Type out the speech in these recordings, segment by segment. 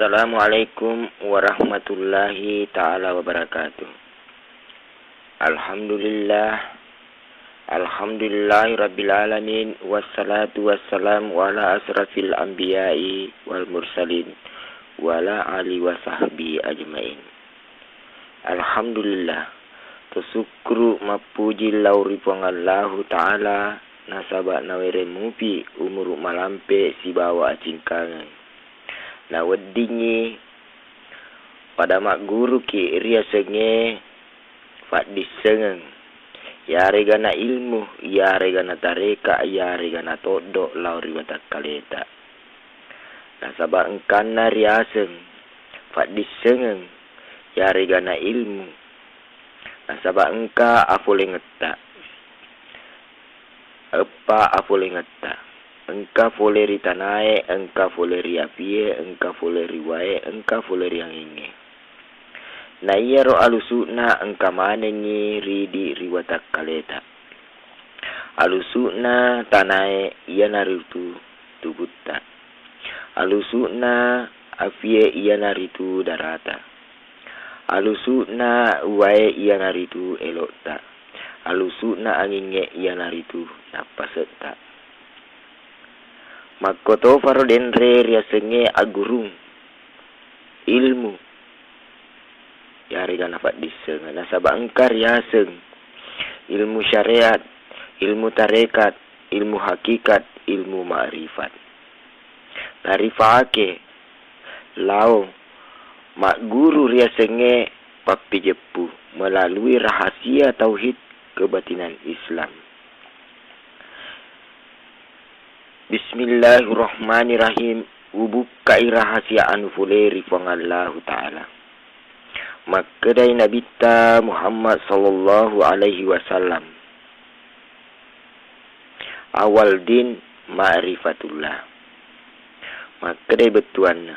Assalamualaikum warahmatullahi ta'ala wabarakatuh. Alhamdulillahi rabbil alamin. Wassalatu wassalamu ala asrafil anbiya'i wal mursalin wa ala ali wa sahbihi ajmain. Alhamdulillah, tasukru mapuji lauri pangallahu ta'ala nasaba nawere mupi umur malampe si bawa acingkangan. Na weddingi pada mak guru ki ria senge fadis sengeng yare gana ilmu yare gana tareka yare gana todo lauri watak kaleta. Na sabak engkana riaseng fadis sengeng yare gana ilmu. Na sabak engka afole ngeta apa afole ngeta. Engka foleri tanae, engka foleri apie, engka foleri wae, engka foleri yang inge. Na iya ro alusuna engka manengi ridi riwatak kaleta. Alusuna tanae iya naritu tubutta. Alusuna apie iya naritu darata. Alusuna wae iya naritu elokta. Alusuna anginge iya naritu napasetta. Makoto faro denre riasenge agurung ilmu yari gana fadiseng nasaba engkar riaseng ilmu syariat, ilmu tarekat, ilmu hakikat, ilmu ma'rifat. Tarifake lao mak guru riasenge papi jepu melalui rahasia tauhid kebatinan Islam. Bismillahirrahmanirrahim. Ubukai rahasia fuleri pangallahu ta'ala. Makadai Nabi ta Muhammad sallallahu alaihi wasallam. Awal din ma'rifatullah. Makadai betuan.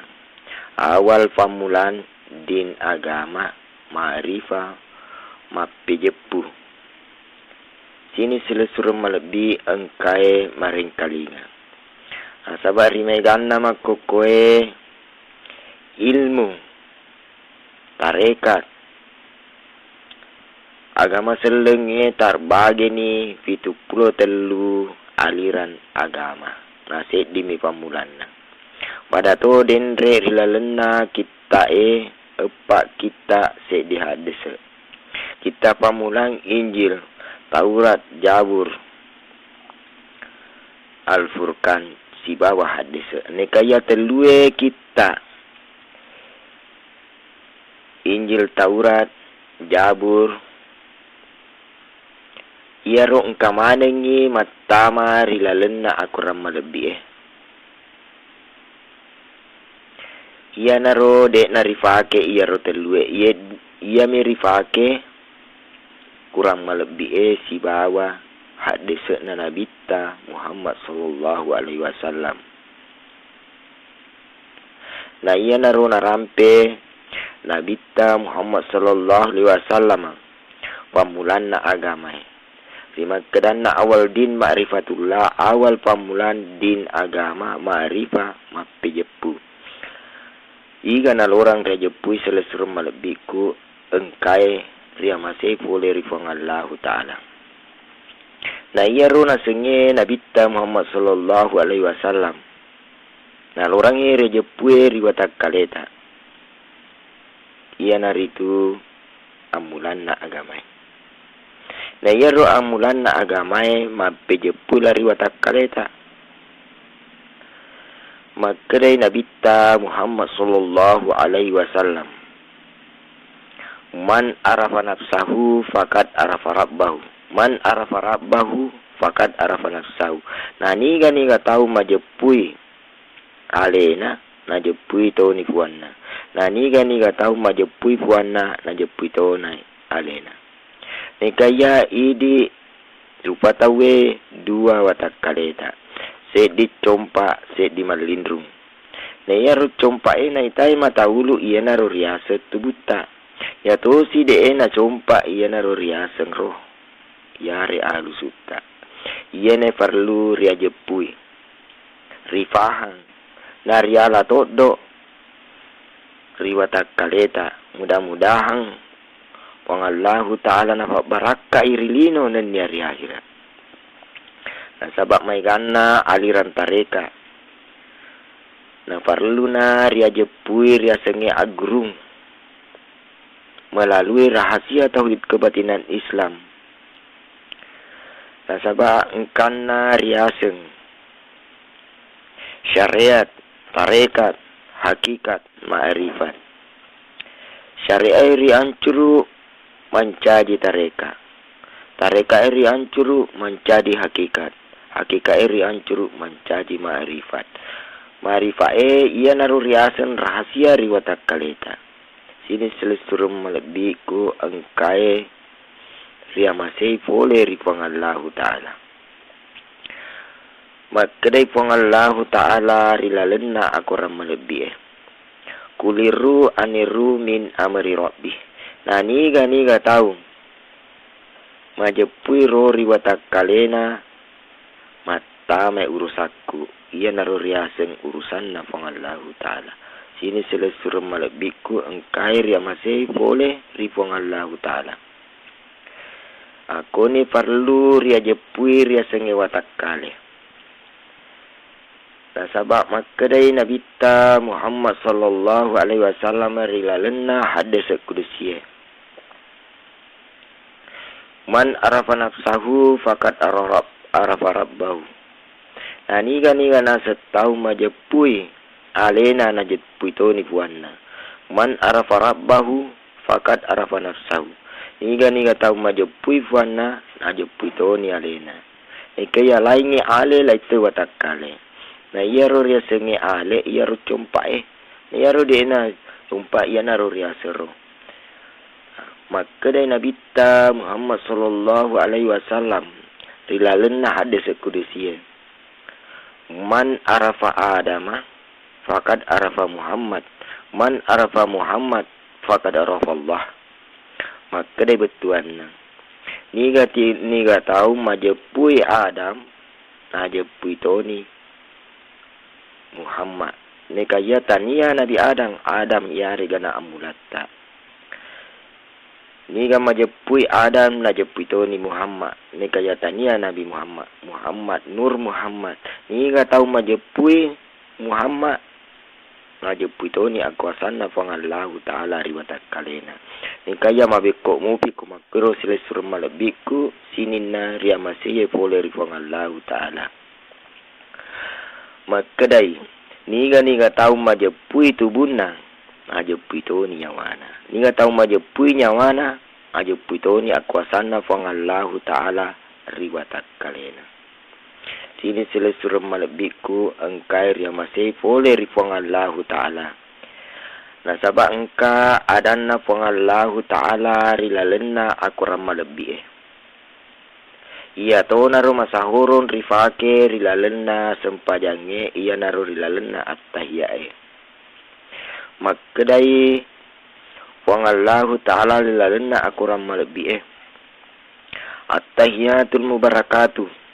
Awal pamulan din agama ma'rifah mapijepu. Sini selesur melebi engkai maring kalinga. Sabar rimai ganna makokoe ilmu tarekat agama selenge tarbage ni 73 aliran agama nasib dimi pamulanna pada to denre rilalena kita epak kita sedihadese kita pamulang Injil, Taurat, Jabur, Al-Furqan si bawah hadis nekaya telue kita Injil, Taurat, Jabur iya ro engka manengi matama rilalena akuram malebi iya naro dek narifake iya ro telue iya mirifake kurang malebi si bawah hadis na nabita Muhammad sallallahu alaihi wasallam. Na iya naro narampe nabita Muhammad sallallahu alaihi wasallam pamulan na agama. Lima kedan na awal din ma'rifatullah, awal pamulan din agama ma'rifah mapijepu. Iga na lorang rejepui selesur malebiku engkai ria masih boleh rifang Allah ta'ala. Na iya ro na senge nabita Muhammad sallallahu alaihi wasallam. Na lorangi rejepue riwatak kaleta. Iya naritu amulan na agamai. Na iya ro amulan na agamai mapejepu la riwatak kaleta. Makadai nabita Muhammad sallallahu alaihi wasallam. Man arafa nafsahu faqad arafa rabbahu. Man arafa rabbahu faqad arafa nafsahu. Nani gani ga tahu majepui alena najepui to ni puanna. Nani gani ga tahu majepui puanna najepui to nai alena. Nekaya idi rupa tawe dua watak kaleta. Sedi compa sedi malindrung. Neya ru compa nai tai mata ulu iya naro riasa tubuta. Ya to si de na compa iya naro riasa roh. Yare alusutta yene perlu ria jepui rifahan nariala todo riwatak kaleta. Mudah-mudahan pangallahu ta'ala nafa baraka irilino nan niari akhirat. Nah sabab may ganna aliran tareka. Nah perlu na ria jepui ria senge agrung melalui rahasia tauhid kebatinan Islam. Nah sabab engkana ria seng syariat, tarekat, hakikat, ma'rifat. Syariat iri ancuru menjadi tareka. Tareka iri ancuru menjadi hakikat. Hakikat iri ancuru menjadi ma'rifat. Ma'rifat ia naru riasan rahasia riwatak kaleta. Sini selesurum melebiku engkai ria masih boleh ripang Allah Ta'ala. Makadai pang Allah Ta'ala rilalena aku ramal lebih. Kuliru aniru min amri rabbi. Nah niga tahu. Majepui ro riwatak kalena mata me urusakku. Ia naru riasen urusan na pang Allah Ta'ala. Sini selesur malebikku engkai ria masih boleh ripang Allah Ta'ala. Aku ni perlu ria jepui ria sengewatak kale. Nah sabab makadai Nabi ta Muhammad sallallahu alaihi wasallam rilalena hadis qudsi. Man arafa nafsahu faqad arafa rabbahu. Nah niga nasa tahu majepui alena najepui to ni puanna. Man arafa rabbahu faqad arafa nafsahu. Niga tahu majepui puanna najepui to ni alena. Ikaya laingi ale laitu watakale. Na iya ro ria senge ale iya ro cumpae. Iya ro dena cumpa iya na ro ria sero. Maka dari Nabi ta Muhammad sallallahu alaihi wasallam rilalena hadis qudsi. Man arafa Adama faqad arafa Muhammad. Man arafa Muhammad faqad arafa Allah. Maka dari betuan. Niga tahu majepui Adam najepui toni Muhammad. Nekaya tania Nabi Adam ya regana amulata. Niga majepui Adam najepui toni Muhammad. Nekaya tania Nabi Muhammad Nur Muhammad. Niga tahu majepui Muhammad najepui toni akuasana pang Allah Ta'ala riwatak kalena. Nekaya mabeko mupi kumakro silesur malabiku sinina ria masih boleh ripang Allah Ta'ala. Makadai niga tahu majepui tubuna majepui to ni nyawana. Niga tahu majepui nyawana majepui to ni akuasana pang Allah Ta'ala riwatak kalena. Sini selesur malabiku engkai ria masih boleh ripang Allah Ta'ala. Nah sabab engka adana pang Allah Ta'ala rilalena aku ramal lebih. Ia to naru masahurun rifake rilalena sempajange ia naru rilalena at-tahiyae. Makadai wang Allah Ta'ala rilalena aku ramal lebih. At-tahiyatul mubarakatuh.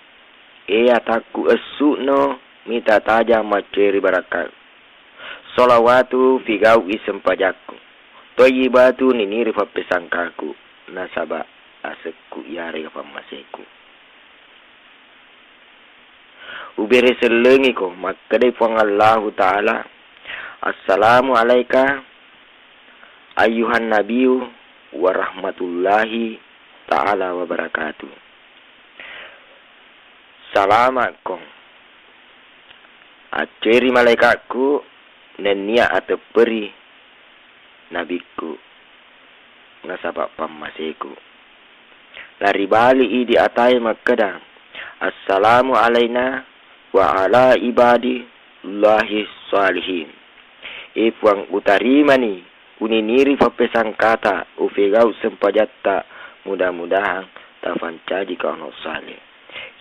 Ataku esukno mita taja maceri barakat. Salawatu figau isempajaku. Toyibatu niniri papesangkaku. Nasaba asekku yari kapamaseku. Ubere selengi ko makadai pang Allah Ta'ala. Assalamu alaika ayuhan nabiyu wa rahmatullahi ta'ala wa barakatuh. Salamatkum aceri malaikatku nenia ateperi nabiku nasabak pamaseku. Lari bali di atai makada. Assalamu alaina wa ala ibadi Allahi salihin. Ipuang utarimani uniniri papesang kata ufegau sempajatta mudah-mudahan tafancaji kauno salih.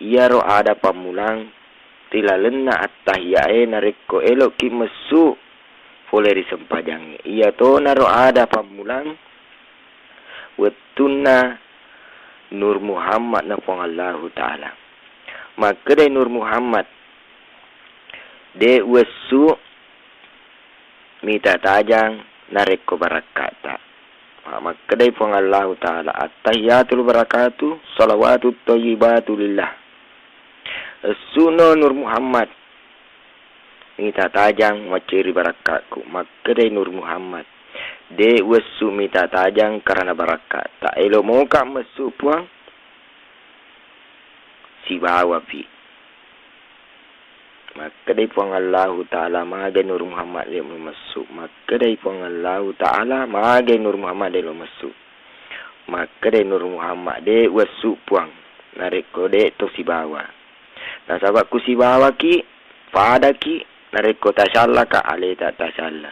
Ia ro ada pamulang tilalena at-tahiyae nareko elok ki mesu foleri sempajange. Ia to naro ada pamulang wetuna Nur Muhammad na pang Allah Ta'ala. Maka dari Nur Muhammad de wesu mita tajang nareko barakat tak. Maka dari pun Allah Ta'ala at-tahiyatul barakatuh salawatut thayyibatu lillah. Suno Nur Muhammad minta tajang maceri barakatku. Maka dari Nur Muhammad de wesu minta tajang karena barakat. Tak elok muka mesu puang si bawa pi. Maka dari pun Allah Ta'ala maga Nur Muhammad dia masuk. Maka dari pun Allah Ta'ala maga Nur Muhammad dia masuk. Maka dari Nur Muhammad dia wasuk puang. Nareko dia tu si bawa. Nah sahabatku si bawa ki. Pada ki. Nareko tasyallah ka alih tak tasyallah.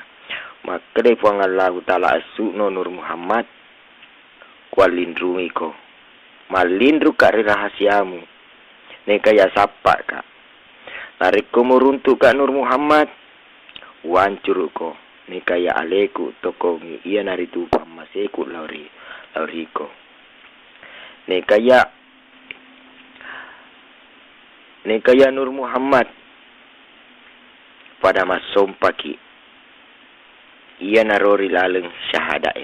Maka dari pun Allah Ta'ala asuk no Nur Muhammad. Kualindru miko. Malindru ka rahasiamu. Neka ya sapak ka. Nariko meruntuk kat Nur Muhammad. Wancur ko. Ni kaya aleku tokongi. Ia nari tu pamaseku lauriko. Ni kaya Nur Muhammad. Pada masom pagi. Ia narori laleng syahadat.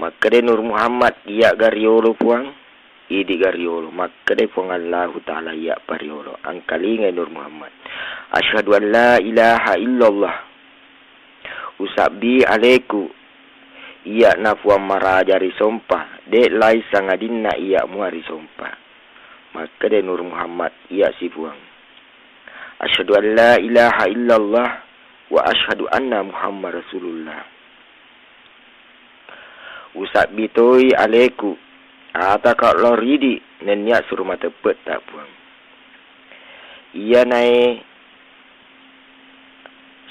Maka de Nur Muhammad. Ia gariolo puang. Idi gariolo maka de pun Allah Ta'ala ya pariolo angkalinga Nur Muhammad asyhadu an la ilaha illallah usabbi alaiku iya nafuam marajari sompa de lai sangadinna iya muari sompa maka de Nur Muhammad iya si puang asyhadu an la ilaha illallah wa asyhadu anna Muhammad Rasulullah usabbi toi alaiku Ata kau loridi nenyak suruh mata pet tak puang. Ia naik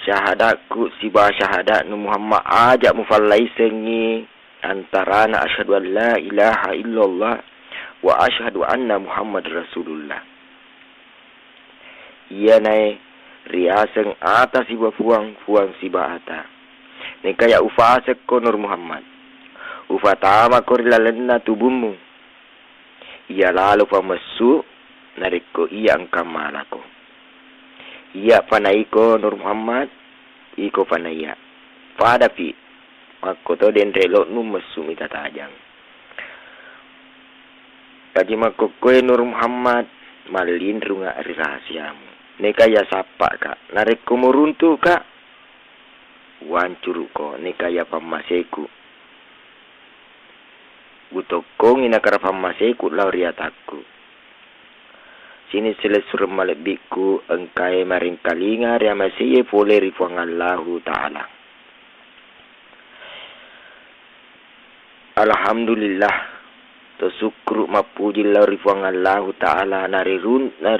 syahadatku sibah syahadat nu Muhammad ajak mufallai sengi antara na asyhadu an la ilaha illallah wa asyhadu anna Muhammad Rasulullah. Ia naik riaseng atas sibah puang sibah atas. Ni kaya ufasek ko Nur Muhammad. Ufatama korilalena tubuhmu. Ia lalu pamasu nariko ia angkamalako. Ia panaiko Nur Muhammad. Iko panaya. Padapi. Mako to den relok nu mesu mita tajang. Kaji mako koe Nur Muhammad. Malindru nga rahasiamu. Neka ya sapa ka. Nariko meruntu ka. Wancuru ko. Neka ya pamaseku. Utokong ina karafam maseku lauriataku. Sini selesur malebikku engkai maring kalinga ria masih boleh rifuang Allah Ta'ala. Alhamdulillah. Tersukru mapuji laurifuang Allah Ta'ala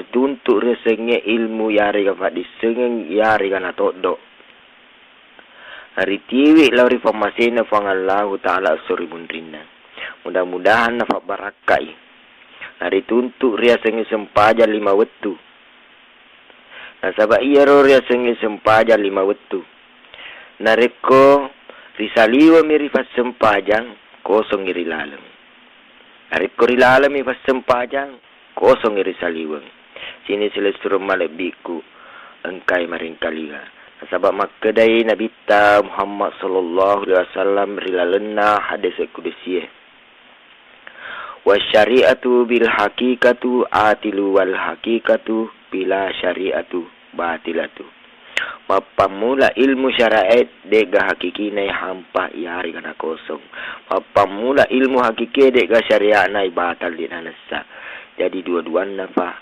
tuntuk resengnya ilmu yari kafat disengeng yari kana todok. Hari tiwi laurifuang masih nafuang Allah Ta'ala suribun rinna. Mudah-mudahan nafak barakai. Hari tuntuk ria sengi sempaja 5 wetu. Nah sabak iya ro ria sengi sempaja 5 wetu. Nareko risaliwa mi rifat sempajang kosong iri lalem. Nareko rilalem mi fas sempajang kosong iri saliwang. Sini selesur malebiku engkai maring kaliga. Nah sabak makkedai Nabi ta Muhammad sallallahu alaihi wasallam rilalena hadis kudusiye. Wa syari'atu bil haqiqatu atilu wal haqiqatu bila syari'atu batilatu. Mapamula ilmu syariat dega hakiki nai hampa yari kana kosong. Mapamula ilmu hakiki dega syariat nai batal di nanasa. Jadi dua-duanya pa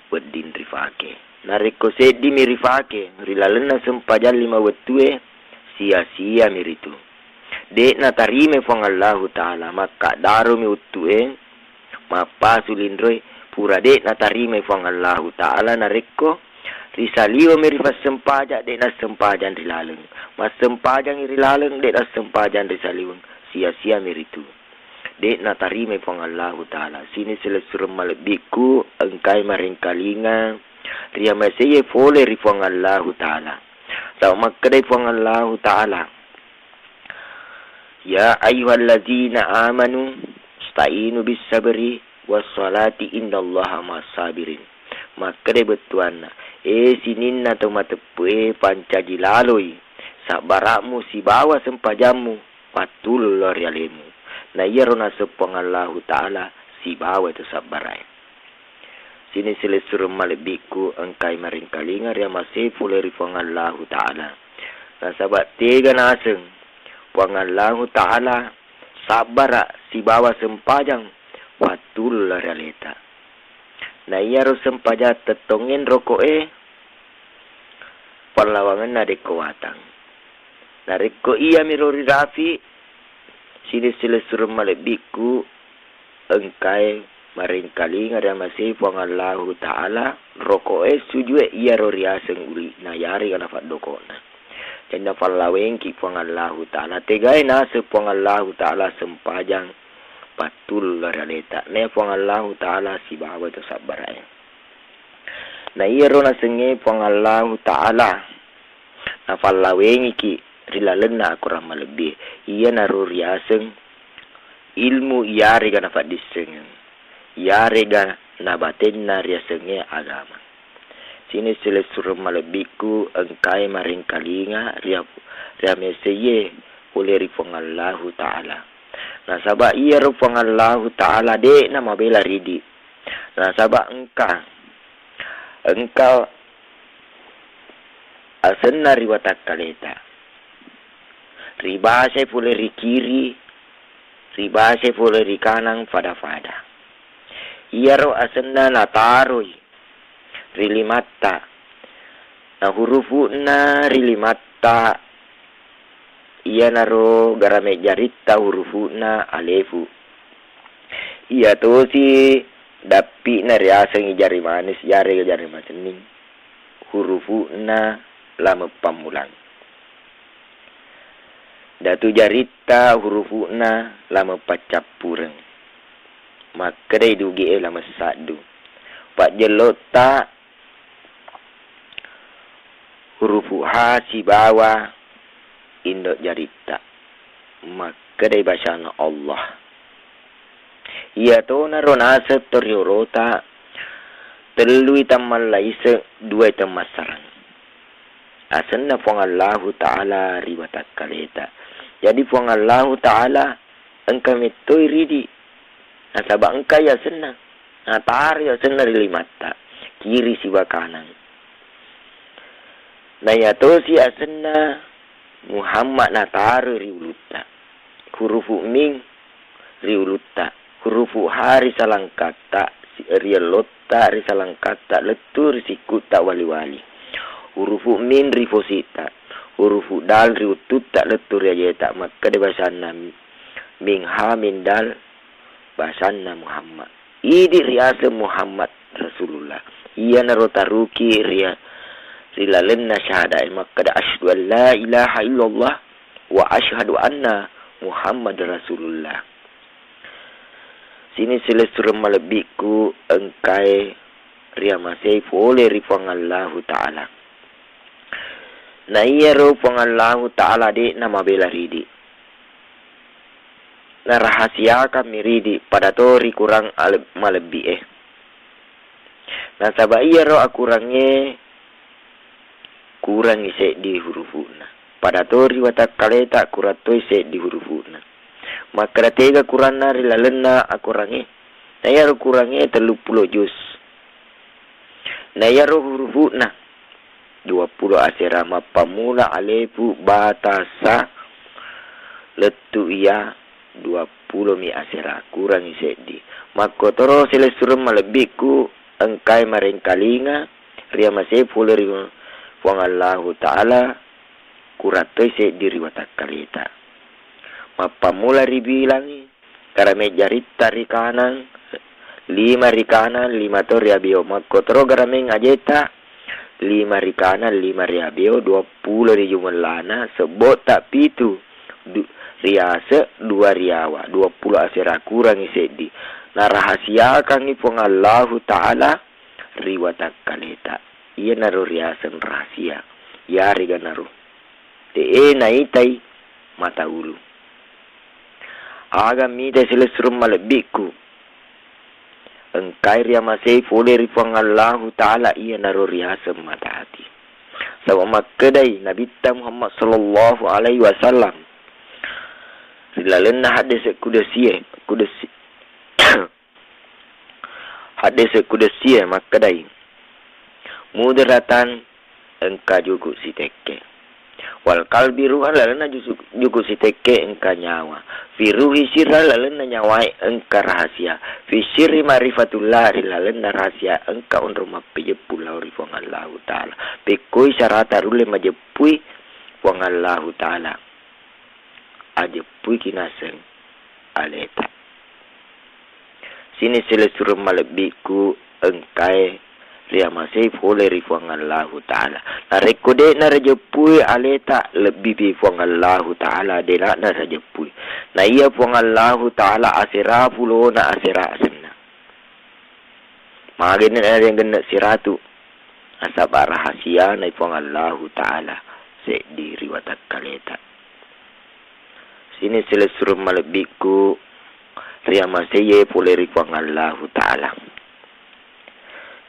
bedin rifake. Nareko sedi mirifake rilalena sempajan 5 wetue sia-sia miritu. Dek na tarime fong Allah Ta'ala maka daru mi utue mapa sulindroi pura dek na tarime fong Allah Ta'ala nareko risaliwa mi rifas sempajak dek na sempajan rilaleng mas sempajang rilaleng dek na sempajan risaliweng sia-sia miritu dek na tarime fong Allah Ta'ala sini selesur malebiku engkai maring kalinga ria maseye fole rifong Allah Ta'ala tau makadai fong Allah Ta'ala. Ya ayyuhalladzina amanu ista'inu bis sabri was salati innallaha mas sabirin. Maka de betuana sinin na to matepe pancajilaloi sabaramu si bawa sempajamu patul rialemu. Na iya rona sepong Allah Ta'ala si bawa itu sabarai. Sini sila suruh malebiku engkai maring kalingar yang masih fuleri pong Allah Ta'ala. Na sabat tiga naseng pong Allah Ta'ala sabara si bawa sempajang patul realita. Na iya ro sempajat tetongin rokoe perlawangan na dekowatang. Na reko iya mirori rafi sini sila suruh malebiku engkai maring kalingar yang masih pong Allah Ta'ala rokoe sujue iya ro riaseng uli na yari kana fat dokona. Janda falawengki pong Allah Ta'ala tegai na sepong Allah Ta'ala sempajang patul realita. Ne pong Allah Ta'ala si bawa itu sabarai. Na iya ro na senge pong Allah Ta'ala na falawengki rilalen na aku ramah lebih. Iya naru riaseng ilmu yare gana fat diseng. Yare gana nabaten na riasengnya agama. Sini sila suruh malebiku engkai maring kalinga ria meseye oleh ripong Allah Ta'ala. Nah sabak iya rupong Allah Ta'ala dek nama bela ridi. Nah sabak engkau asenna riwatak kaleta. Riba saya boleh di kiri, riba saya boleh di kanan, fada-fada. Iya ro asena na taroi, rilimata. Na hurufu na rilimata. Iya naro garame jarita hurufu na alefu. Iya to si dapi na riaseng jari manis, jari masening. Hurufu na lama pamulang. Datu jarita hurufuna lama pacapureng. Maka day dugi lama sadu. Pak jelota hurufu ha si bawa indok jarita. Maka day basana Allah. Ia to naronasa teriorota telui tamal laisa dua tamasarang. Asanna pong Allah Ta'ala riwatak kaleta. Jadi pong Allah Ta'ala engkau metoi ridi. Nah sabak engkau ya senang. Nah tar ya senang rilimata. Kiri siwa kanan. Nah ya to si asanna Muhammad na tar riuluta. Hurufu ming riuluta. Hurufu hari salangkata. Rialota risalangkata. Letur sikuta wali-wali. Hurufu min rifosita. Hurufu dal riutut tak letur ya tak maka de basana min ha min dal basana Muhammad. Idi riasa Muhammad Rasulullah. Iya narotaruki ria rilalenna syahada maka da asyhadu an la ilaha illallah wa asyhadu anna Muhammad Rasulullah. Sini selesur malebiku engkai ria masih boleh rifang Allah Ta'ala. Na iya ro pong Allah Ta'ala di nama bela ridi. Na rahasia kami ridi pada tori kurang malebi Na sabah iya ro akurange kurang ise di hurufuna. Pada tori watak kaleta kurato ise di hurufuna. Maka tega kurang nari lalena akurange. Na iya ro kurange 30 juz. Na iya ro hurufuna 20 asirama pamula alefu batasa letu iya 20 mi asira kurang isedi. Maka toro sila suruh malebiku engkai maring kalinga ria masih fuleri puang Allah Ta'ala kurato isedi riwatak kalita. Mapamula ribilangi karame jarita rikanan 5 rikanan 5 to riabio. Maka toro garame ngajeta 5 rikanan 5 riabio 20 di jumlana sebot tak pitu riasa 2 riawa 20 asira kurang isedi. Na rahasia kang ipong Allah Ta'ala riwatak kaleta. Iya naru riasan rahasia. Yari ganaru. Te naitai mata ulu. Agam mita sila surum malebiku. Engkai ria masih boleh ripang Allah Ta'ala iya naru riasan mata hati. Sebab makadai Nabi Muhammad sallallahu alaihi wasallam rilalena hadis kudusi hadis kudusi makadai mudaratan engka jugu si teke wal kalbi ruhan lalena jugu si teke engka nyawa fi ruhi sirra lalena nyawai engka rahasia fi sirri marifatullah lalena rahasia engka unru mapejepu lauri fong Allah taala pekoi syarata rule majepui fong Allah taala ajepui kinaseng aleta sini selesur malebiku engkai ria masih boleh rifuang Allah Ta'ala. Na rekode na rejepui aleta lebih rifuang Allah Ta'ala. Dela na rejepui. Na iya fuang Allah Ta'ala asira pulo na asira asenna. Mga ganyan na rin ganda siratu. Asaba rahasia na fuang Allah Ta'ala. Se di riwatak kaleta. Sini sila suruh malebiku. Ria masih boleh rifuang Allah Ta'ala.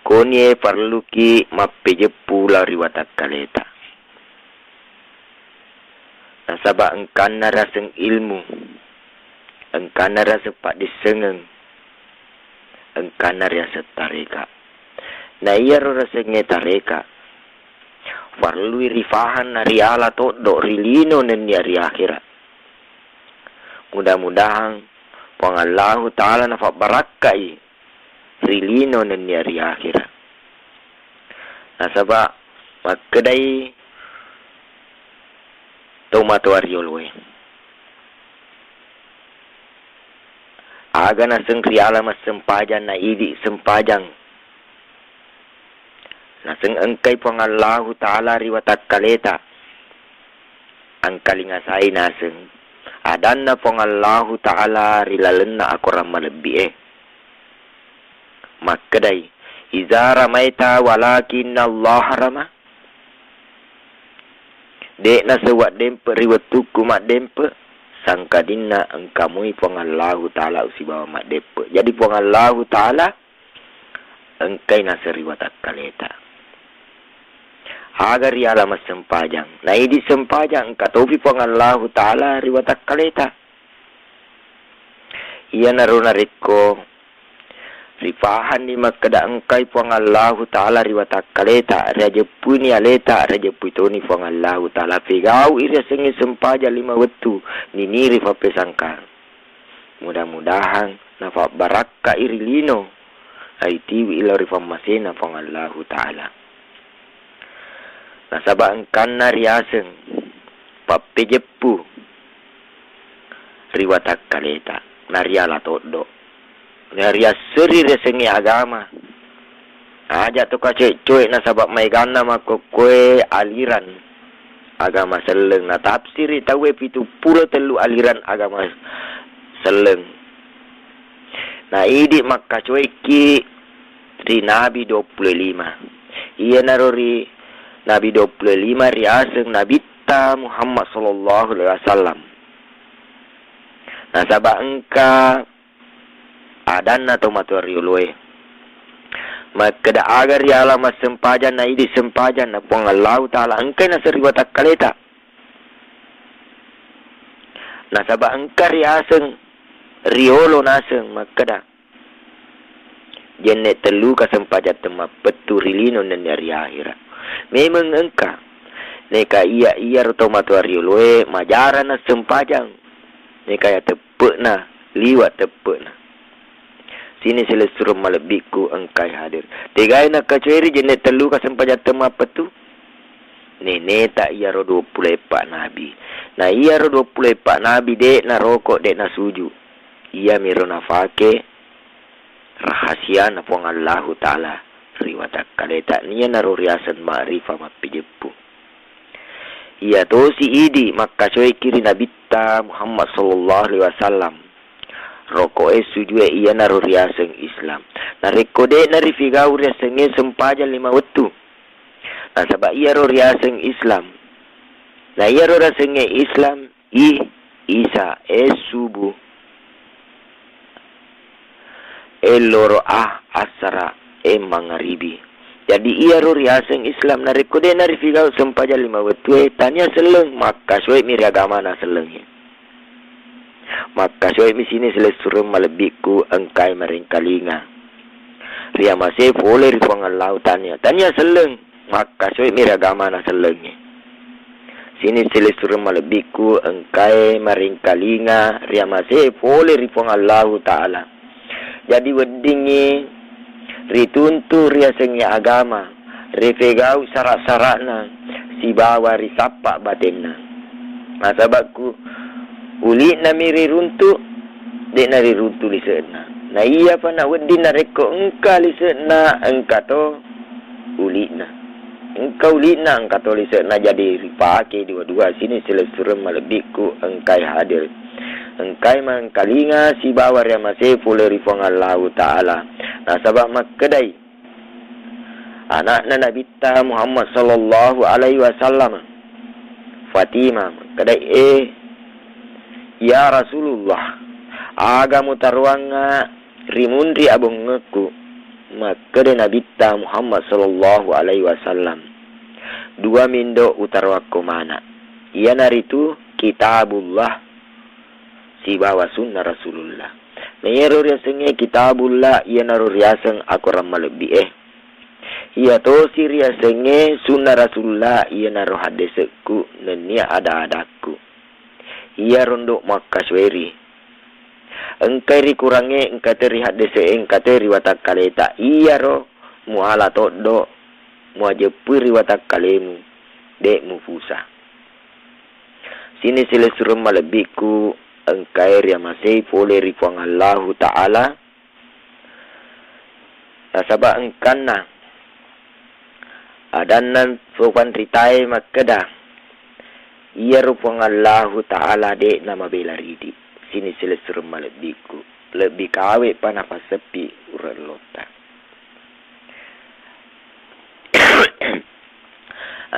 Konye perlu ki mapejepu la riwatak kaleta. Nasaba engkan naraseng ilmu. Engkan narasa pak disengeng. Engkan narasa tareka. Na iya rasengnya tareka. Perlu rifahan nariala todo rilino nen di hari akhirat. Mudah-mudahan pangallahu ta'ala nafak barakai. Rilino nen di hari akhirat. Nasaba makadai tomato ariolwe. Aga na seng kriala mas sempajan na idi sempajang. Na seng engkai pangallahu ta'ala riwatak kaleta. Angkalingasai na seng. Adan na pangallahu ta'ala rilalen na ako ramalebih makadai iza ramaita walakin Allah rama dek na sewat dempe riwatuku mak dempe sangkadinna engkamui pangallahu ta'ala usibawa mak dempe jadi pangallahu ta'ala engkai na seriwatak kaleta agar ia lama sempajang na idi sempajang katopi pangallahu ta'ala riwatak kaleta ia naruna riko rifahan di makada engkai puang Allah Ta'ala riwatak kaleta raja puni aleta raja puitoni puang Allah Ta'ala pegau ira sengi sempaja 5 wetu nini rifa pesangka mudah-mudahan nafak baraka irilino aitiwi ila rifa masena puang Allah Ta'ala nasaba engkan nariaseng papejepu riwatak kaleta nariala todo Naria seri resengi agama. Aja tu kacik cuy na sabab mai gana mako kue aliran agama seleng na tafsiri tawe pitu pura telu aliran agama seleng. Na idi makka cuy ki ri Nabi 25. Iya narori Nabi 25 riaseng Nabi ta Muhammad sallallahu alaihi wasallam. Na sabab engka adan na tomatori ulwe makada agar ya ala mas sempajan na idi sempajan na puang Allah Ta'ala engkai na seriwatak kaleta na sabah engkar riaseng riolo naseng makada jenne telu ka sempajan tema peturilino dan dari akhirat memang engka neka iya tomatori ulwe majaran na sempajan neka ya tepuk na liwat tepuk na sini sila suruh malebiku engkai hadir. Tegai nak kaceri jenis telu kasempajat tema apa tu? Nenek tak iya ro 24 Nabi. Nah iya ro 24 Nabi dek na rokok dek na suju. Iya miro nafake rahasia na puang Allah Ta'ala. Riwatak kaleta niya na ro riasan ma'rifah mapijepu. Iya to si idi maka coy kiri Nabi ta Muhammad sallallahu alaihi wasallam. Rokok suju iya naru riaseng Islam. Na rekode na rifigau riaseng sempajan 5 wetu. Na sabab iya ro riaseng Islam. Na iya ro riaseng Islam Isa subuh. Loro asara mangaribi. Jadi ia riaseng Islam nariko de narifigau sempaja 5 wetue tanya seleng maka soe miri agama na seleng. Maka soe mi sini selesurum malebiku engkai maring kalinga. Ria masih boleh rifongan lau tanya seleng maka soe miri agama na seleng. Sini selesurum malebiku engkai maring kalinga ria masih boleh rifongan lau ta'ala. Jadi weddingi rituntu riasengnya agama rifegau syarat-syaratna si bawa risapa batinna. Masabakku uli namiri runtu dek nari runtu liseuna. Na iya pa na wedding na reko engka liseuna engka to ulina. Engka ulina engka to liseuna jadi ripake dua-dua sini selesurem malebiku engkai hadir. Engkai mangkalinga si bawa ria masih pule rifong Allah Ta'ala. Nah sabab makkedai anakna Nabi ta Muhammad sallallahu alaihi wasallam Fatimah makkedai ya Rasulullah agamu tarwanga rimundri abong ngeku makkedai Nabi ta Muhammad sallallahu alaihi wasallam dua mindo utarwakko mana iya naritu kitabullah si bawa sunnah Rasulullah. Menyero riasengnya kitabullah ia naru riaseng aku ramal lebih Ia to si riasengnya sunnah Rasulullah ia naru hadeseku nenia ada-adaku. Ia rondok makasweri. Engkai kurangnya engkai teri hadese engkai teri watak kaleta. Ia ro muala todo muajepuri watak kalemu dek mufusa. Sini selesurum malebiku engkai ria masih boleh rifuang Allah Ta'ala. Sabab engkana adanan sopan ritai makkedah ia rupuang Allah Ta'ala dek nama bela ridi. Sini selesai malebiku lebih kawe panapa sepi urat lota.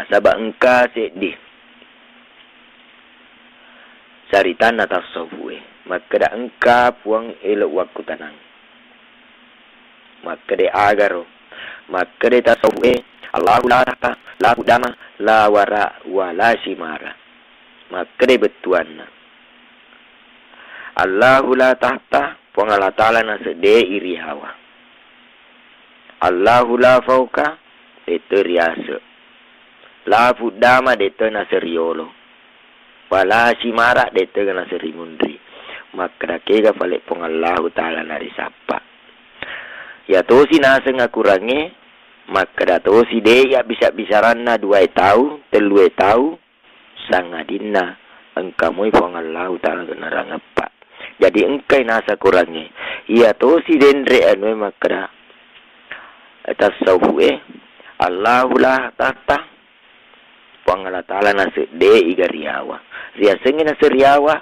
Sabab engka sedih saritan atas sobue maka da engka puang elok waktu tanang maka de agaro maka de tasawwe Allahu la tahta la budama la wara wa la simara maka de betuanna Allahu la tahta puang Allah Ta'ala na sede iri hawa Allahu la fauka de teriasa la budama de na seriolo wala si marak dete kana seri mundri maka kega pale pong Allah Ta'ala nari sapa ya to si nasa ngakurange maka da to si de ya bisa bisaranna 2 tahu 3 tahu sangadinna engkamu pong Allah Ta'ala narang apa jadi engkai nasa kurange ya to si dendre anu maka da atas sauwe Allahullah tata puang Allah Ta'ala nasi de iga riawa. Riasengi nasi riawa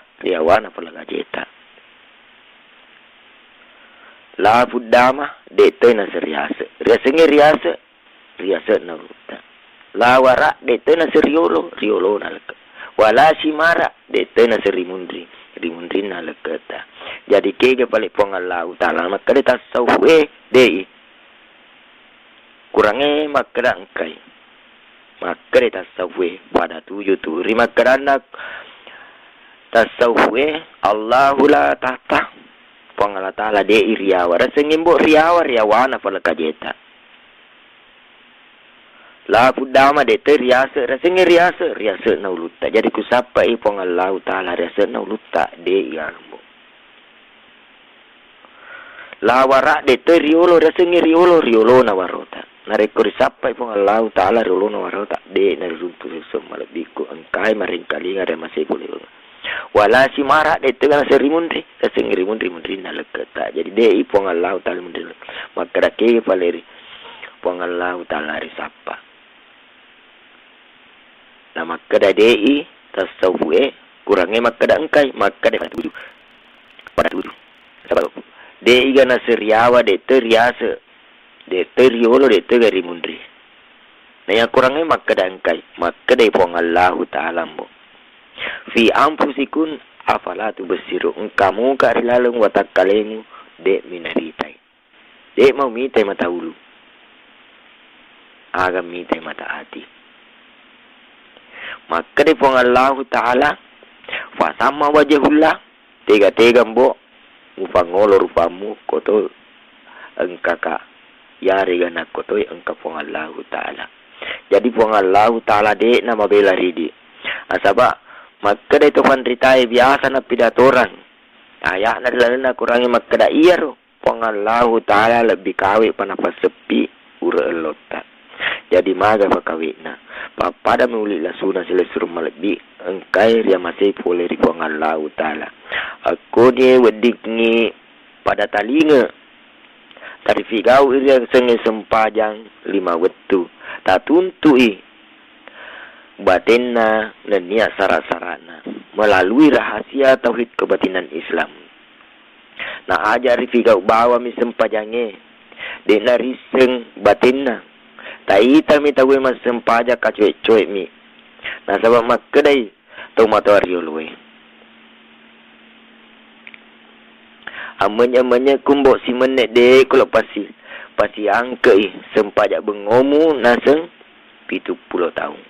na pala gajeta. La budama de te nasi riase. Riasengi riase na ruta. La wara de te nasi riolo na leka. Wala simara de te nasi rimundri na leketa. Jadi kege balik puang Allah Ta'ala maka de tasawwe de kurange maka da engkai. Maka dia tasawwe pada 7 tu rima kerana tasawwe Allahu la tahta puang Allah Ta'ala de iriawa rasengimbo riawana pala kajeta la budama de teriasa rasenge riasa na uluta jadi kusapa puang Allah Ta'ala riasa na uluta de iarbo la wara de teriolo rasenge riolo na warota nareko risapa ipong Allah Ta'ala riolo na warota de nariruntu semua lebiku engkai maring kalinga dan masih boleh wala si mara de tengah serimundri rasenge rimundri na leketa jadi de ipong Allah Ta'ala mundri maka dake paleri pong Allah Ta'ala risapa na maka da de tasawwe kurangnya maka da engkai maka de pada tuju sabab de iga na seriawa de teriasa de teriolo de tegari mundri na yang kurangnya maka da engkai maka da ipong Allah Ta'ala mo fi ampusikun afala tubsiru engkamu karilalung watak kalemu de minaritai de mau mitai mata ulu agam mitai mata hati. Maka di pong Allah Ta'ala fa sama wajahullah tega-tega mbok ngupangolo rupamu koto engkaka yari gana koto engka pong Allah Ta'ala. Jadi pong Allah Ta'ala de nama bela ridi asaba maka de tofan ritai biasa na pidatoran ayak na dilana kurangi maka da iya ro pong Allah Ta'ala lebih kawe panapas sepi ura elota. Jadi maga pakawit na pada muli lasuna sila suruh malbi engkai ria masih boleh ripong Allah Ta'ala. Aku ni wedik ni pada talinga tarifigau ria sengi sempajang 5 wetu tak tuntui batinna dan niat syarat-syaratna melalui rahasia tauhid kebatinan Islam. Nah ajar rifigau bawa mi sempajange dena riseng batinna taita mi tawe mas sempaja kacuek-cuek mi. Nah sebab mak kedai tau matuario luwe. Amanya kumbok si menek de kalau pasi angke sempaja bengomu naseng 70 tahun.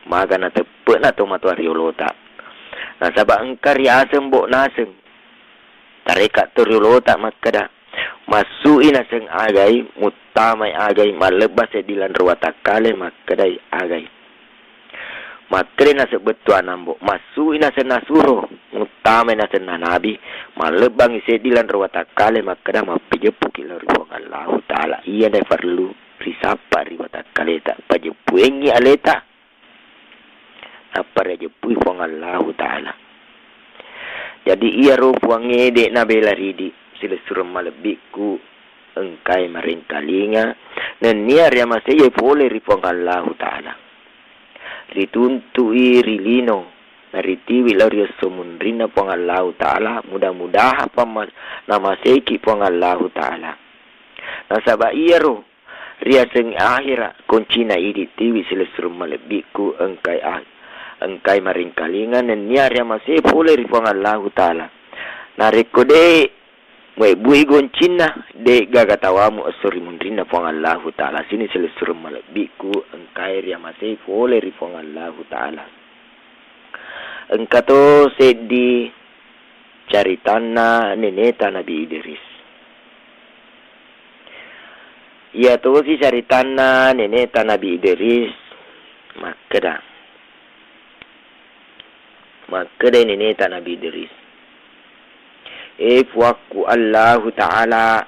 Maka na tepek na tau matuario lota. Nah sebab engkar ya asem bok naseng. Tarekat turio lota mak kada. Masui naseng agai mutamai agai malebas dilan ruwata kale makadai agai makre nase betua nambo masui nase nasuro mutamai nase nabi malebang ise dilan ruwata kale makada mapejepu kilo riwang Allah Ta'ala iya dai perlu risapa riwata kale tak pajepuengi aleta apa rejepui wong Allah Ta'ala. Jadi iya rupuange dek nabela ridi sila suruh malebiku engkai maringkalinga dan niar ya masih ye boleh ripong Allah Ta'ala rituntui rilino naritiwi lauria sumunrina pong Allah Ta'ala mudah-mudah apa nama seki pong Allah Ta'ala. Nah sabah iya ro ria seng akhirat kuncina idi tiwi sila suruh malebiku engkai maringkalinga dan niar ya masih boleh ripong Allah Ta'ala. Nariko de Wei bui goncina de gagatawamu asuri mundrina pong Allah Ta'ala sini selesur malabiku engkai ria masih boleh ripong Allah Ta'ala. Engkato sedi caritana neneta Nabi Idris. Ya to si caritana neneta Nabi Idris makada neneta Nabi Idris. Waku Allah Ta'ala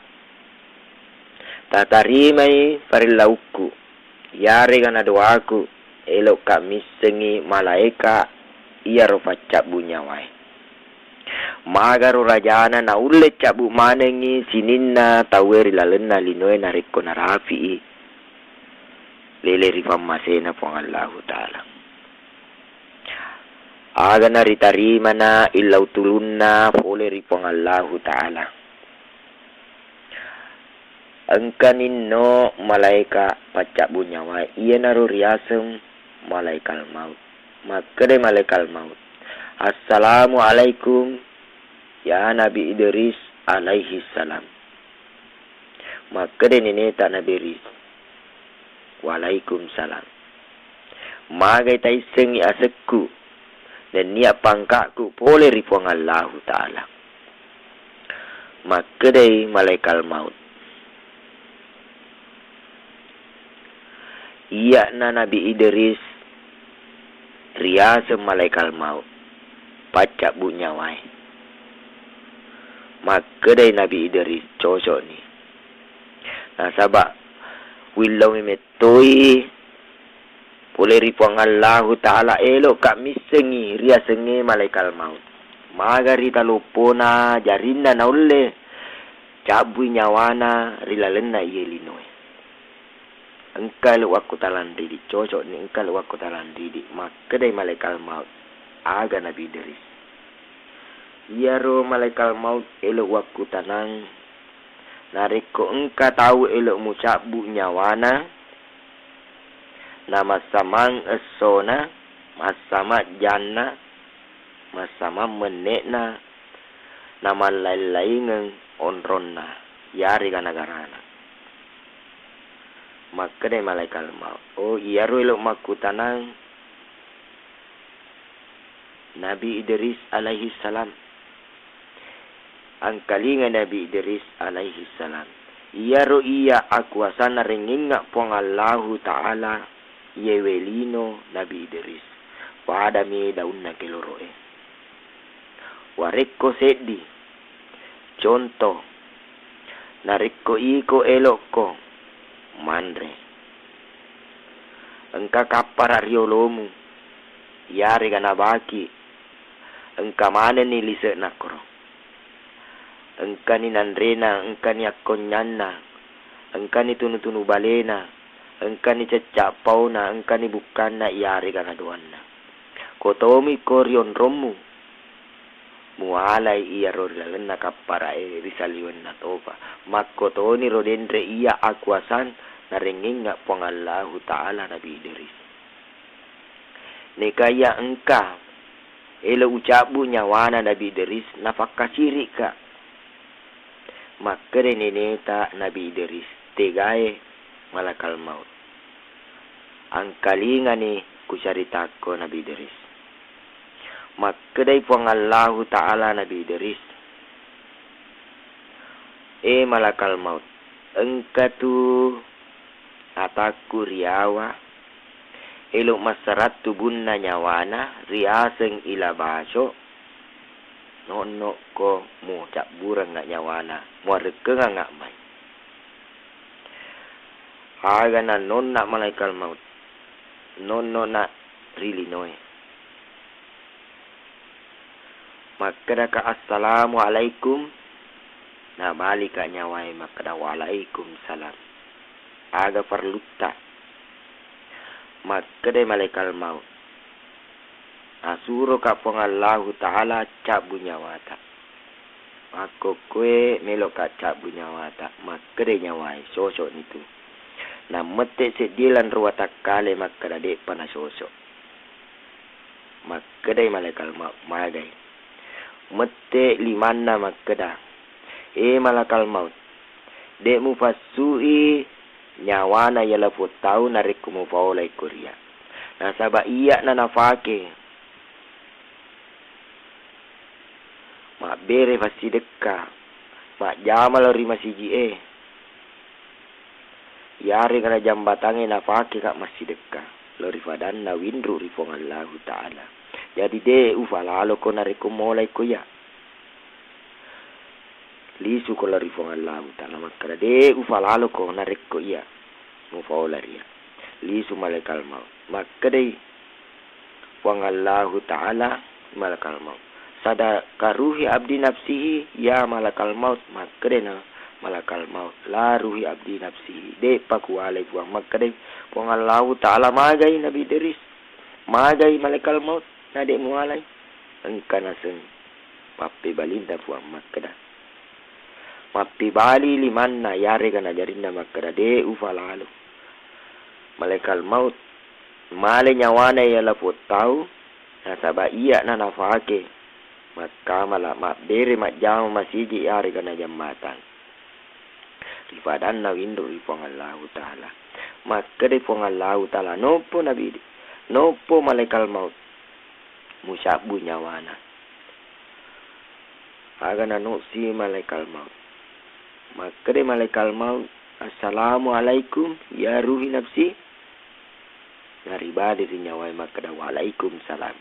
tatarimai farilauku yare gana doaku elok kami sengi malaika iya rofacak bunyawai magaru rajana na ulle cabu manengi sininna taweri lalena linoe nariko narafi lele rifam masena pong Allah Ta'ala. Aga na ritarima na ilaw tulunna boleh ripong Allah Ta'ala. Engka ninno malaika pacak bunyawa iya naru riasem malaikal maut. Maka de malaikal maut. Assalamualaikum ya Nabi Idris alaihi salam. Maka de neneta Nabi Idris. Waalaikumsalam. Magai taisengi asekku dan niat pangkakku boleh ripong Allah Ta'ala. Maka dari malaikal maut iya na Nabi Idris riasa malaikal maut pacak bunyawai. Maka dari Nabi Idris cocok ni. Nah sabak willow metoi boleh ripong Allah Ta'ala elok kak misengi ria sengi malaikal maut. Magari talupona jarinda na ulle cabui nyawana rilalena iye linoe. Engkal waktu talandidi cocok ni engkal waktu talandidi maka dari malaikal maut aga Nabi Idris. Iya ro malaikal maut elok waktu tanang nariko engka tahu elok mucabu nyawana nama samang esona masama jana masama menekna nama lain-lain onronna yari kana garana. maka dai malaikat maut. Oh iya elok makutanang Nabi Idris alaihi salam. Angkalinga Nabi Idris alaihi salam. Iya akuasana renginga pong Allahu Ta'ala yewelino Nabi Idris. Pada mi daunna keloroe. Warekko seddi. Contoh. Narekko iko elokko. Mandre. Engka kapara riolomu. Yari kana baki. Engka mana ni lise nakro. Engka ni nandrena. Engka ni akonyanna. Engka ni tunu-tunu balena. Engka ni cecak pauna. Engka ni bukanna yari kana doanna. Kotomi korion romu. Mualai iya rorilalan na kapara risaliwan na topa. Makotoni rodendre iya akuasan na ringing nga pong Allahu Ta'ala Nabi Idris. Nekaya engka elo ucapu nyawana Nabi Idris napakasiri ka. Makere neneta Nabi Idris tegae malakal maut. Angkalinga ni kusaritako Nabi Idris. Makkedai pong Allahu Ta'ala Nabi Idris. Malakal maut. Engka tu ataku riawa. Elok masarat tubunna nyawana. Riaseng ila baso. Nono ko mu cak burang ngak nyawana. Muareke ngak mai. Haga na non nak malakal maut. Nono nak rili noe. Maka ka assalamualaikum. Nah balik ka nyawai maka waalaikumsalam. Aga perluta. Maka dai malaikat maut. Asuro ka pong Allahu Ta'ala cabu nyawata. Maka kue melok ka cabu nyawata. Maka dai nyawai sosok itu. Nah mete sedilan ruwatak kale maka dai pana sosok. Maka dai malaikat maut. Magai. Mete limanna makeda. Malakal maut. Dek mufasui nyawana yala futau narik kumufaulai kuria. Nasaba iya na nafake. Mak bere fasi deka. Mak jamal ori masiji Yari kana jambatange nafake kak masih deka. Lori fadan na windru rifong Allahu Ta'ala. Jadi de ufalalo ko nariku mulai ko ya. Lisu ko lari fong Allah Ta'ala makara de ufalalo ko nariko ya. Mufaulari ya. Lisu malakal maut. Makade fong Allah Ta'ala malakal maut. Sada karuhi abdi nafsihi ya malakal maut. Makade na malakal maut. La ruhi abdi nafsihi. De pakualai buang makade fong Allah Ta'ala magai Nabi Idris. Magai malakal maut. Nadik mualai engka naseng papi balinda puang makada. Papi bali limanna yare kana jarinda makada de ufalalu. Malaikat maut male nyawana yala potau nasaba iya na nafake. Maka mala mak bere mak jama masiji yare kana jambatan. Rifadan na windu rifong Allah Ta'ala. Makade fong Allah Ta'ala nopo nabi nopo malaikat maut. Musabu nyawana. Aga nanu si malaikat maut. Maka de malaikat maut. Assalamualaikum ya ruhi nafsi. Nariba dari nyawai maka da waalaikumsalam.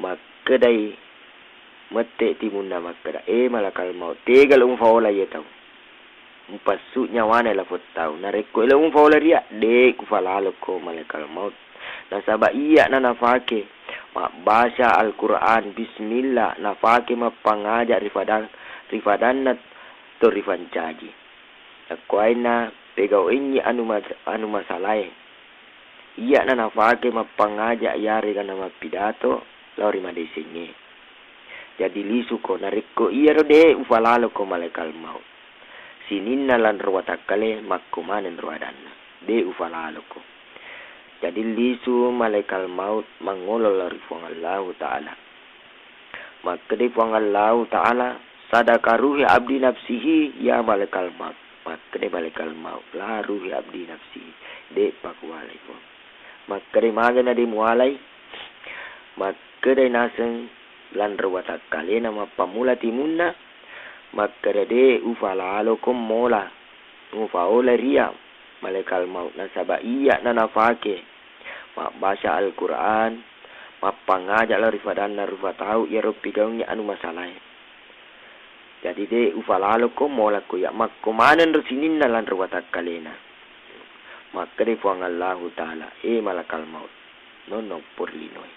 Maka dai mete timuna maka da malaikat maut. Tegal faula ya tau. Umpasu nyawana la fotau. Nareko ila faula dia de kufalalo ko malaikat maut. Nasaba iya na nafake baca Al-Quran bismillah nafake mapangajak rifadan to rifan caji. Akuaina pegau inyi anu masalai. Iya na nafake mapangajak yari kana mapidato lori madesinye. Jadi lisu ko nariko iya rode ufalalo ko malaikat maut. Sininna lan ruwatakale makkumanen ruwadanna. De ufalalo ko. Jadi lisu malaikat maut mangolol dari fuang Allah Ta'ala. Maka di fuang Allah Ta'ala sadakaruhi abdi nafsihi ya malaikat maut. Maka de malakal maut la ruhi abdi nafsi de pakualai ko. Maka de magana de mualai. Maka de naseng lan rawata kalena mapamula timunna. Maka de ufala kom mola. Ufaola ria malakal maut nasaba iya nanafake. Mak baca Al-Quran. Mapangajak la rifadan na rifatau ya ropigaungnya anu masalai. Jadi de ufalalo ko mola ko ya makkomanan resinin lan rawata kalena. Maka de fuang Allah Ta'ala malakal maut nono porlinoi.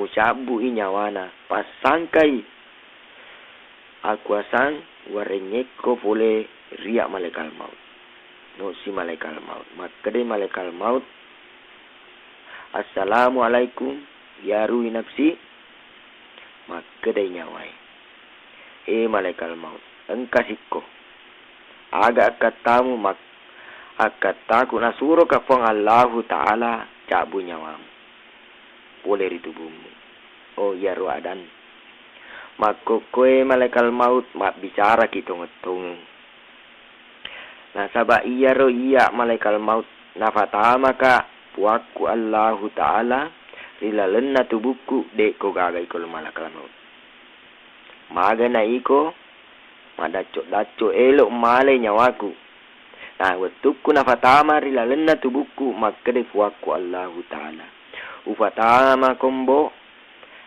Usabu inyawana pasangkai aku asang warenyeko boleh riak malakal maut. No si malakal maut. Maka de malakal maut Assalamualaikum ya ruhi nafsi. Maka de nyawai. Malakal maut. Engkasiko. Agak katamu mak akataku nasuro kafong Allah Ta'ala cabu nyawamu. Boleh ritubumu. Oh ya ruadan. Maka koe malakal maut mak bicara kitong-tong. Nah sabak iya ro iya malakal maut nafatama ka puaku Allah Ta'ala rilalenna tubuku deko gagai kol malakal maut. Magana iko madacok-dacok elok male nyawaku. Nah wetuku nafatama rilalenna tubuku maka de puaku Allah Ta'ala. Ufatama kombo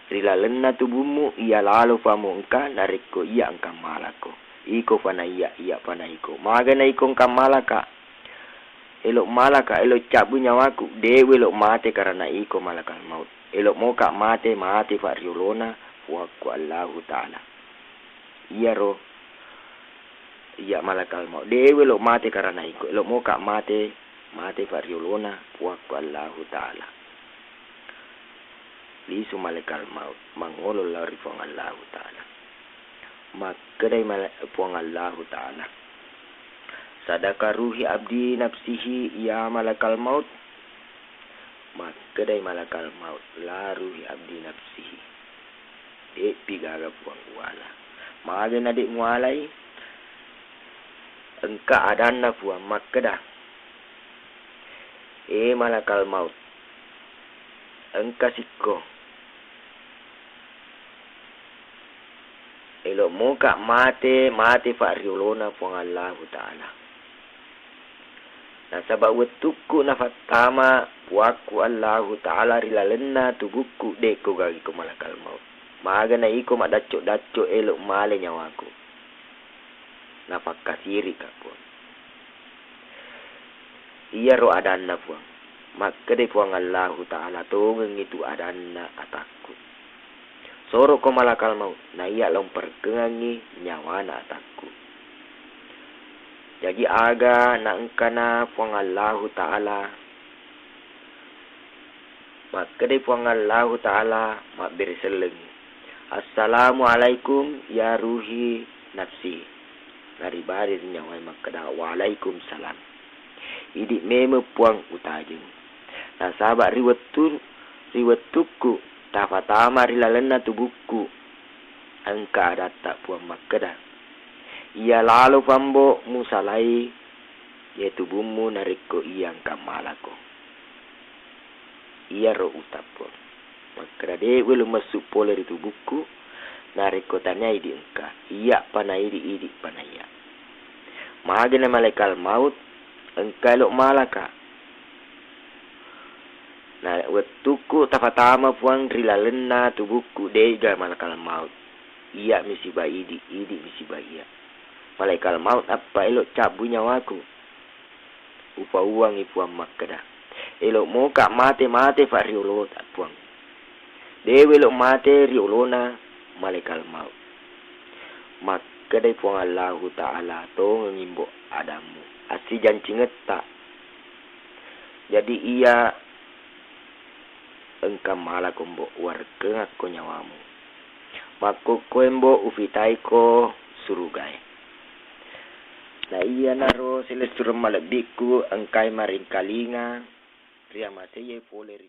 rilalenna tubumu iya lalu famungka nariko iya angka malako. Iko fana iya fana iko. Magana iko angka malaka. Elok malaka elok cabu nyawaku dewe elok mate karena iko malakal maut. Elok moka mate fariolona puaku Allah Ta'ala. Iya roh. Iya malakal maut. Dewe elok mate karena iko. Elok moka mate fariolona puaku Allah Ta'ala. Lisu malakal maut mangolol lari puang Allah Ta'ala. Maka dari puang Allah Ta'ala. Sadaka ruhi abdi nafsihi ya malakal maut. Maka dari malakal maut la ruhi abdi nafsihi. Dek pigaga puang wala. Maka nadik mualai. Engka adanna puang maka dah. Malakal maut. Engka sikko. Elok muka mate fariolona puang Allah Ta'ala. Nah sabab wetuku nafatama puaku Allah Ta'ala rilalenna tubuku deko gagi ko malakal maut. Magana iko mak dacok-dacok elok male nyawaku. Napak kasiri ka puang. Iya ro adanna puang. Maka de puang Allah Ta'ala tongeng itu adanna atakku. Soro ko malakal maut. Na iya lomperkengangi nyawana atakku. Jadi aga na engkana puang Allah Ta'ala. Maka de puang Allah Ta'ala mak beriseleng. Assalamualaikum ya ruhi nafsi. Dari baris nyawai maka dah waalaikumsalam. Idik meme puang utajeng. Nah sahabat riwetuku tafatama rilalenna tubuku. Engka datak puang maka dah. Ia lalu fambo musalai yaitu bumu nariko iyang kamalako. Ia ro utapo. Maka de welu masuk pola di tubuku nariko tanya idi engka. Iya panai idi panaya. Magana malakal maut engka lok malaka. Nah wetuku tafatama puang rilalenna tubuku dega malakal maut. Iya misiba idi misiba iya. Malakal maut apa elok cabu nyawaku. Upa uang ipuang makada. Elok moka mate fariolo tak puang. Dewe elok mate riolona malakal maut. Makada puang Allah Ta'ala to ngimbo adamu. Asi jancinget tak. Jadi iya engkam malakombo warga ko nyawamu. Mako koembo ufitai ko surugai. Nah iya naro silestur malabiku engkai maring kalinga ria maseye poleri.